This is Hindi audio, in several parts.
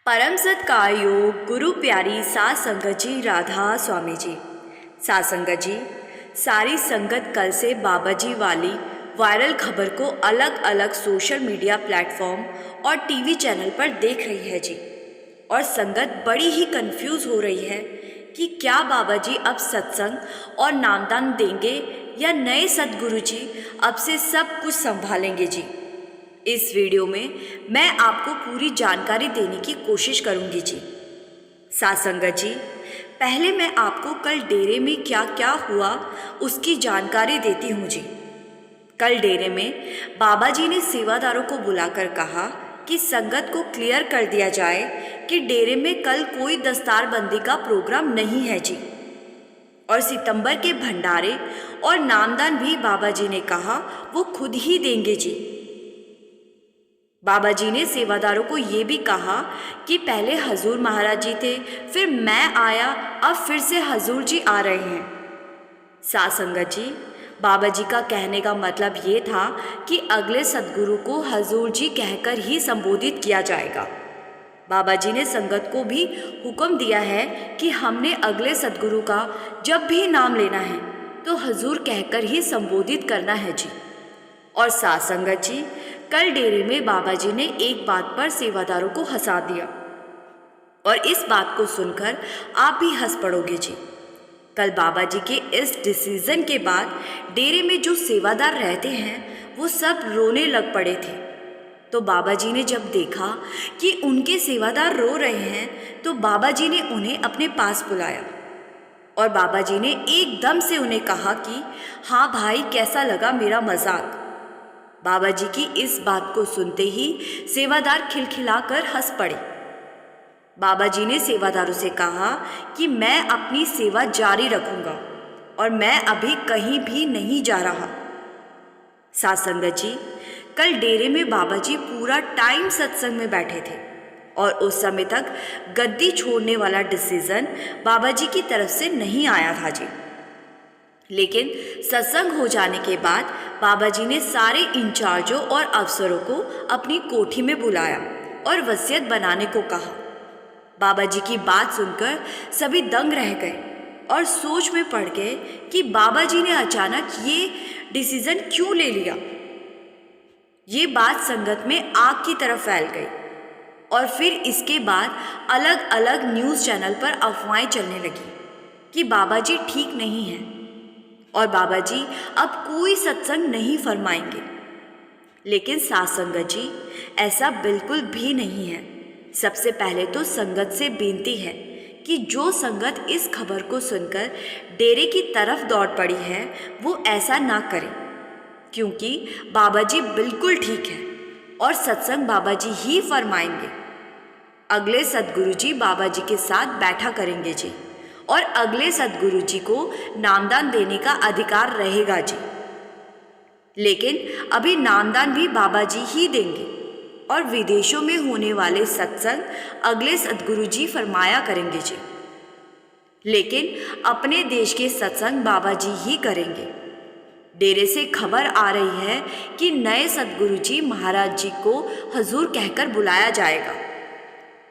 परम सत्कारयोग गुरु प्यारी सात संगत जी राधा स्वामी जी। सात संगत जी, सारी संगत कल से बाबा जी वाली वायरल खबर को अलग अलग सोशल मीडिया प्लेटफॉर्म और टीवी चैनल पर देख रही है जी। और संगत बड़ी ही कंफ्यूज हो रही है कि क्या बाबा जी अब सत्संग और नामदान देंगे या नए सद्गुरु जी अब से सब कुछ संभालेंगे जी। इस वीडियो में मैं आपको पूरी जानकारी देने की कोशिश करूंगी जी। सात संगत जी, पहले मैं आपको कल डेरे में क्या क्या हुआ उसकी जानकारी देती हूँ जी। कल डेरे में बाबा जी ने सेवादारों को बुलाकर कहा कि संगत को क्लियर कर दिया जाए कि डेरे में कल कोई दस्तारबंदी का प्रोग्राम नहीं है जी। और सितंबर के भंडारे और नामदान भी बाबा जी ने कहा वो खुद ही देंगे जी। बाबा जी ने सेवादारों को ये भी कहा कि पहले हजूर महाराज जी थे, फिर मैं आया, अब फिर से हजूर जी आ रहे हैं। सात संगत जी, बाबा जी का कहने का मतलब ये था कि अगले सद्गुरु को हजूर जी कहकर ही संबोधित किया जाएगा। बाबा जी ने संगत को भी हुक्म दिया है कि हमने अगले सद्गुरु का जब भी नाम लेना है तो हजूर कहकर ही संबोधित करना है जी। और सात संगत जी, कल डेरे में बाबा जी ने एक बात पर सेवादारों को हंसा दिया और इस बात को सुनकर आप भी हंस पड़ोगे जी। कल बाबा जी के इस डिसीजन के बाद डेरे में जो सेवादार रहते हैं वो सब रोने लग पड़े थे। तो बाबा जी ने जब देखा कि उनके सेवादार रो रहे हैं तो बाबा जी ने उन्हें अपने पास बुलाया और बाबा जी ने एकदम से उन्हें कहा कि हाँ भाई, कैसा लगा मेरा मजाक। बाबा जी की इस बात को सुनते ही सेवादार खिलखिलाकर हंस पड़े। बाबा जी ने सेवादारों से कहा कि मैं अपनी सेवा जारी रखूंगा और मैं अभी कहीं भी नहीं जा रहा। सात संगत जी, कल डेरे में बाबा जी पूरा टाइम सत्संग में बैठे थे और उस समय तक गद्दी छोड़ने वाला डिसीजन बाबा जी की तरफ से नहीं आया था जी। लेकिन सत्संग हो जाने के बाद बाबा जी ने सारे इंचार्जों और अफसरों को अपनी कोठी में बुलाया और वसीयत बनाने को कहा। बाबा जी की बात सुनकर सभी दंग रह गए और सोच में पड़ गए कि बाबा जी ने अचानक ये डिसीजन क्यों ले लिया। ये बात संगत में आग की तरह फैल गई और फिर इसके बाद अलग अलग न्यूज़ चैनल पर अफवाहें चलने लगी कि बाबा जी ठीक नहीं हैं और बाबा जी अब कोई सत्संग नहीं फरमाएंगे। लेकिन सात संगत जी, ऐसा बिल्कुल भी नहीं है। सबसे पहले तो संगत से विनती है कि जो संगत इस खबर को सुनकर डेरे की तरफ दौड़ पड़ी है वो ऐसा ना करे, क्योंकि बाबा जी बिल्कुल ठीक है और सत्संग बाबा जी ही फरमाएंगे। अगले सद्गुरु जी बाबा जी के साथ बैठा करेंगे जी और अगले सद्गुरु जी को नामदान देने का अधिकार रहेगा जी। लेकिन अभी नामदान भी बाबा जी ही देंगे और विदेशों में होने वाले सत्संग अगले सद्गुरु जी फरमाया करेंगे जी। लेकिन अपने देश के सत्संग बाबा जी ही करेंगे। डेरे से खबर आ रही है कि नए सद्गुरु जी महाराज जी को हजूर कहकर बुलाया जाएगा।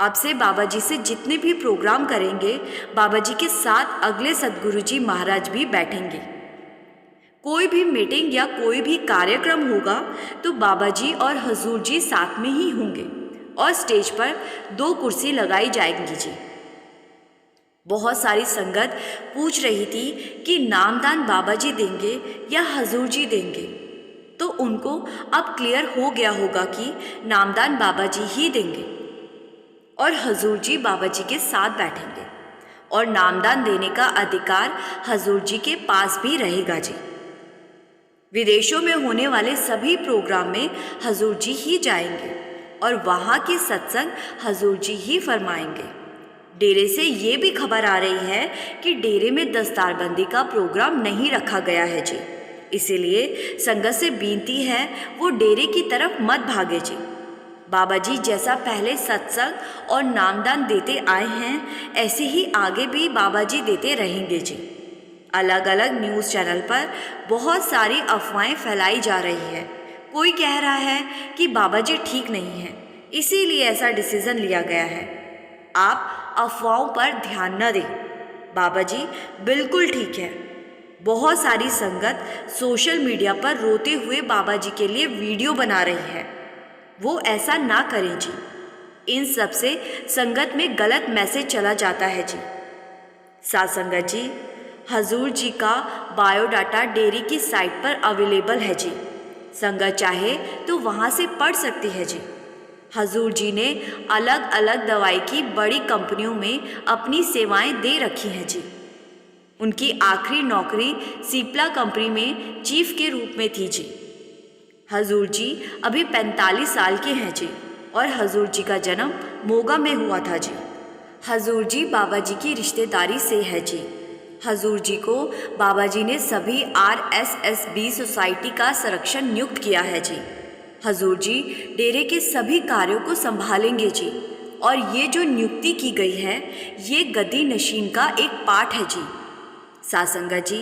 अब से बाबा जी से जितने भी प्रोग्राम करेंगे बाबा जी के साथ अगले सद्गुरु जी महाराज भी बैठेंगे। कोई भी मीटिंग या कोई भी कार्यक्रम होगा तो बाबा जी और हजूर जी साथ में ही होंगे और स्टेज पर 2 कुर्सी लगाई जाएंगी जी। बहुत सारी संगत पूछ रही थी कि नामदान बाबा जी देंगे या हजूर जी देंगे, तो उनको अब क्लियर हो गया होगा कि नामदान बाबा जी ही देंगे और हजूर जी बाबा जी के साथ बैठेंगे और नामदान देने का अधिकार हजूर जी के पास भी रहेगा जी। विदेशों में होने वाले सभी प्रोग्राम में हजूर जी ही जाएंगे और वहाँ के सत्संग हजूर जी ही फरमाएंगे। डेरे से ये भी खबर आ रही है कि डेरे में दस्तारबंदी का प्रोग्राम नहीं रखा गया है जी। इसीलिए संगत से विनती है वो डेरे की तरफ मत भागे जी। बाबा जी जैसा पहले सत्संग और नामदान देते आए हैं ऐसे ही आगे भी बाबा जी देते रहेंगे जी। अलग अलग न्यूज़ चैनल पर बहुत सारी अफवाहें फैलाई जा रही है। कोई कह रहा है कि बाबा जी ठीक नहीं हैं, इसीलिए ऐसा डिसीज़न लिया गया है। आप अफवाहों पर ध्यान न दें। बाबा जी बिल्कुल ठीक है। बहुत सारी संगत सोशल मीडिया पर रोते हुए बाबा जी के लिए वीडियो बना रही है। वो ऐसा ना करें जी। इन सब से संगत में गलत मैसेज चला जाता है जी। साथ संगत जी, हजूर जी का बायोडाटा डेयरी की साइट पर अवेलेबल है जी। संगत चाहे तो वहाँ से पढ़ सकती है जी। हजूर जी ने अलग अलग दवाई की बड़ी कंपनियों में अपनी सेवाएं दे रखी हैं जी। उनकी आखिरी नौकरी सिप्ला कंपनी में चीफ के रूप में थी जी। हजूर जी अभी 45 साल के हैं जी और हजूर जी का जन्म मोगा में हुआ था जी। हजूर जी बाबा जी की रिश्तेदारी से है जी। हजूर जी को बाबा जी ने सभी RSSB सोसाइटी का संरक्षण नियुक्त किया है जी। हजूर जी डेरे के सभी कार्यों को संभालेंगे जी। और ये जो नियुक्ति की गई है ये गद्दी नशीन का एक पार्ट है जी। सासंगा जी,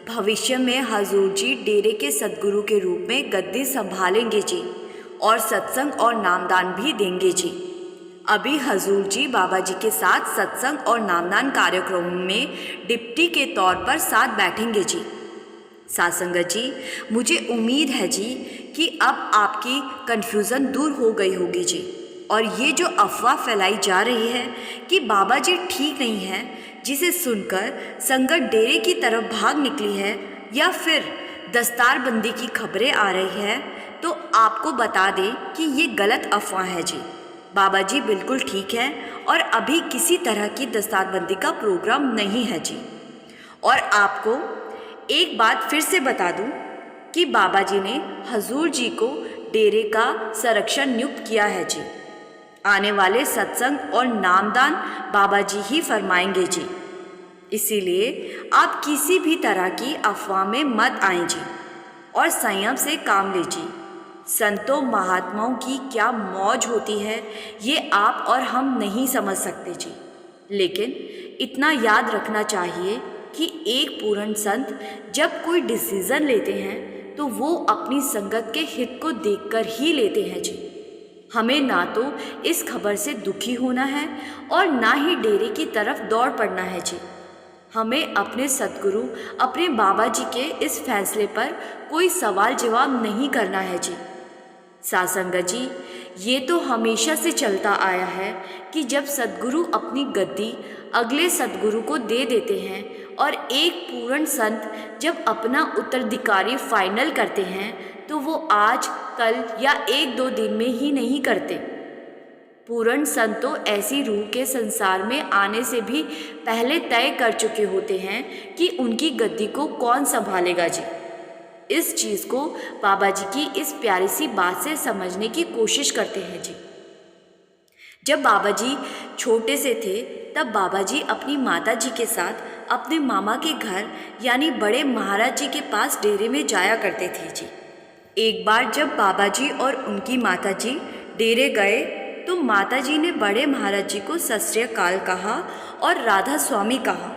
भविष्य में हजूर जी डेरे के सद्गुरु के रूप में गद्दी संभालेंगे जी और सत्संग और नामदान भी देंगे जी। अभी हजूर जी बाबा जी के साथ सत्संग और नामदान कार्यक्रम में डिप्टी के तौर पर साथ बैठेंगे जी। सासंगत जी, मुझे उम्मीद है जी कि अब आपकी कन्फ्यूज़न दूर हो गई होगी जी। और ये जो अफवाह फैलाई जा रही है कि बाबा जी ठीक नहीं है, जिसे सुनकर संगत डेरे की तरफ भाग निकली है या फिर दस्तारबंदी की खबरें आ रही है, तो आपको बता दें कि ये गलत अफवाह है जी। बाबा जी बिल्कुल ठीक है और अभी किसी तरह की दस्तारबंदी का प्रोग्राम नहीं है जी। और आपको एक बात फिर से बता दूं कि बाबा जी ने हजूर जी को डेरे का संरक्षण नियुक्त किया है जी। आने वाले सत्संग और नामदान बाबा जी ही फरमाएंगे जी। इसीलिए आप किसी भी तरह की अफवाह में मत आएं जी और संयम से काम लीजिए। संतों महात्माओं की क्या मौज होती है ये आप और हम नहीं समझ सकते जी। लेकिन इतना याद रखना चाहिए कि एक पूर्ण संत जब कोई डिसीज़न लेते हैं तो वो अपनी संगत के हित को देखकर ही लेते हैं जी। हमें ना तो इस खबर से दुखी होना है और ना ही डेरे की तरफ दौड़ पड़ना है जी। हमें अपने सद्गुरु अपने बाबा जी के इस फैसले पर कोई सवाल जवाब नहीं करना है जी। सासंगत जी, ये तो हमेशा से चलता आया है कि जब सद्गुरु अपनी गद्दी अगले सद्गुरु को दे देते हैं और एक पूर्ण संत जब अपना उत्तराधिकारी फाइनल करते हैं तो वो आज कल या एक दो दिन में ही नहीं करते। पूर्ण संत तो ऐसी रूह के संसार में आने से भी पहले तय कर चुके होते हैं कि उनकी गद्दी को कौन संभालेगा जी। इस चीज़ को बाबा जी की इस प्यारी सी बात से समझने की कोशिश करते हैं जी। जब बाबा जी छोटे से थे तब बाबा जी अपनी माता जी के साथ अपने मामा के घर यानी बड़े महाराज जी के पास डेरे में जाया करते थे जी। एक बार जब बाबा जी और उनकी माता जी डेरे गए तो माता जी ने बड़े महाराज जी को सत श्री अकाल कहा और राधा स्वामी कहा,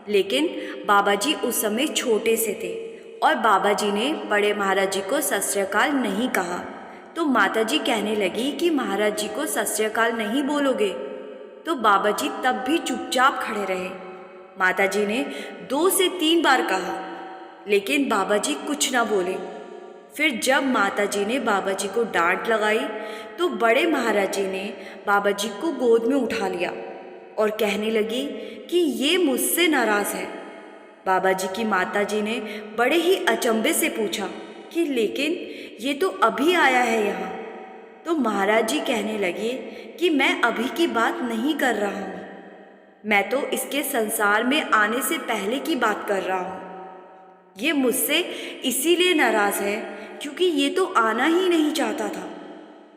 लेकिन बाबा जी उस समय छोटे से थे और बाबा जी ने बड़े महाराज जी को सत श्री अकाल नहीं कहा। तो माता जी कहने लगी कि महाराज जी को सत श्री अकाल नहीं बोलोगे? तो बाबा जी तब भी चुपचाप खड़े रहे। माता जी ने 2 से 3 बार कहा, लेकिन बाबा जी कुछ ना बोले। फिर जब माता जी ने बाबा जी को डांट लगाई तो बड़े महाराज जी ने बाबा जी को गोद में उठा लिया और कहने लगी कि ये मुझसे नाराज़ है। बाबा जी की माता जी ने बड़े ही अचंभे से पूछा कि लेकिन ये तो अभी आया है यहाँ। तो महाराज जी कहने लगे कि मैं अभी की बात नहीं कर रहा हूँ, मैं तो इसके संसार में आने से पहले की बात कर रहा हूँ। ये मुझसे इसीलिए नाराज़ है क्योंकि ये तो आना ही नहीं चाहता था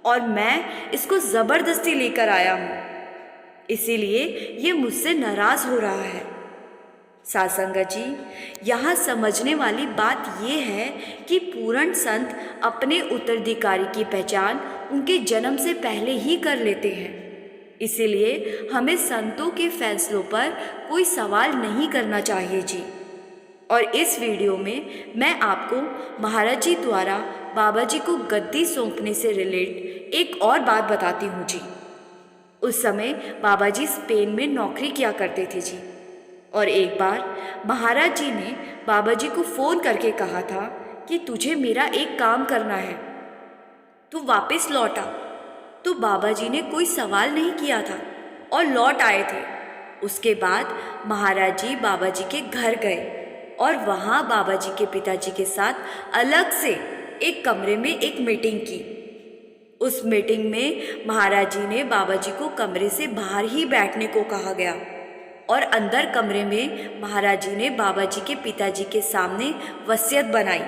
और मैं इसको ज़बरदस्ती लेकर आया हूँ, इसीलिए ये मुझसे नाराज़ हो रहा है। सासंगत जी, यहाँ समझने वाली बात ये है कि पूर्ण संत अपने उत्तराधिकारी की पहचान उनके जन्म से पहले ही कर लेते हैं। इसीलिए हमें संतों के फैसलों पर कोई सवाल नहीं करना चाहिए जी। और इस वीडियो में मैं आपको महाराज जी द्वारा बाबा जी को गद्दी सौंपने से रिलेट एक और बात बताती हूँ जी। उस समय बाबा जी स्पेन में नौकरी किया करते थे जी। और एक बार महाराज जी ने बाबा जी को फ़ोन करके कहा था कि तुझे मेरा एक काम करना है, तू वापस लौट आ। तो बाबा जी ने कोई सवाल नहीं किया था और लौट आए थे। उसके बाद महाराज जी बाबा जी के घर गए और वहाँ बाबा जी के पिताजी के साथ अलग से एक कमरे में एक मीटिंग की। उस मीटिंग में महाराज जी ने बाबा जी को कमरे से बाहर ही बैठने को कहा गया और अंदर कमरे में महाराज जी ने बाबा जी के पिताजी के सामने वसीयत बनाई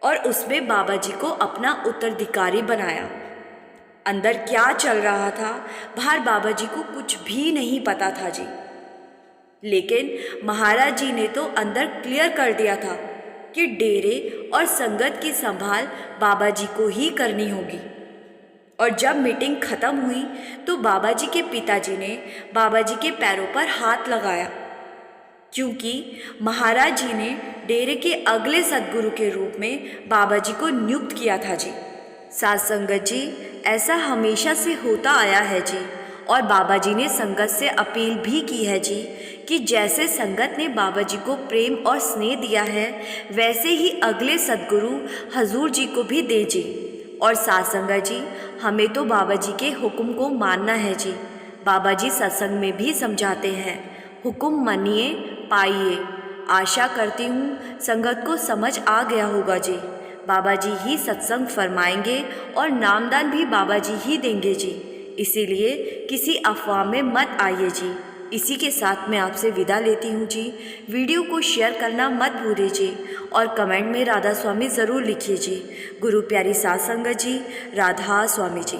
और उसमें बाबा जी को अपना उत्तराधिकारी बनाया। अंदर क्या चल रहा था बाहर बाबा जी को कुछ भी नहीं पता था जी, लेकिन महाराज जी ने तो अंदर क्लियर कर दिया था कि डेरे और संगत की संभाल बाबा जी को ही करनी होगी। और जब मीटिंग खत्म हुई तो बाबा जी के पिताजी ने बाबा जी के पैरों पर हाथ लगाया, क्योंकि महाराज जी ने डेरे के अगले सद्गुरु के रूप में बाबा जी को नियुक्त किया था जी। साध संगत जी, ऐसा हमेशा से होता आया है जी। और बाबा जी ने संगत से अपील भी की है जी कि जैसे संगत ने बाबा जी को प्रेम और स्नेह दिया है वैसे ही अगले सद्गुरु हजूर जी को भी दे जी। और साध संगत जी, हमें तो बाबा जी के हुक्म को मानना है जी। बाबा जी सत्संग में भी समझाते हैं, हुक्म मानिए पाइए। आशा करती हूँ संगत को समझ आ गया होगा जी। बाबा जी ही सत्संग फरमाएंगे और नामदान भी बाबा जी ही देंगे जी। इसीलिए किसी अफवाह में मत आइए जी। इसी के साथ मैं आपसे विदा लेती हूँ जी। वीडियो को शेयर करना मत भूलिए जी और कमेंट में राधा स्वामी ज़रूर लिखिए जी। गुरु प्यारी साध संगत जी, राधा स्वामी जी।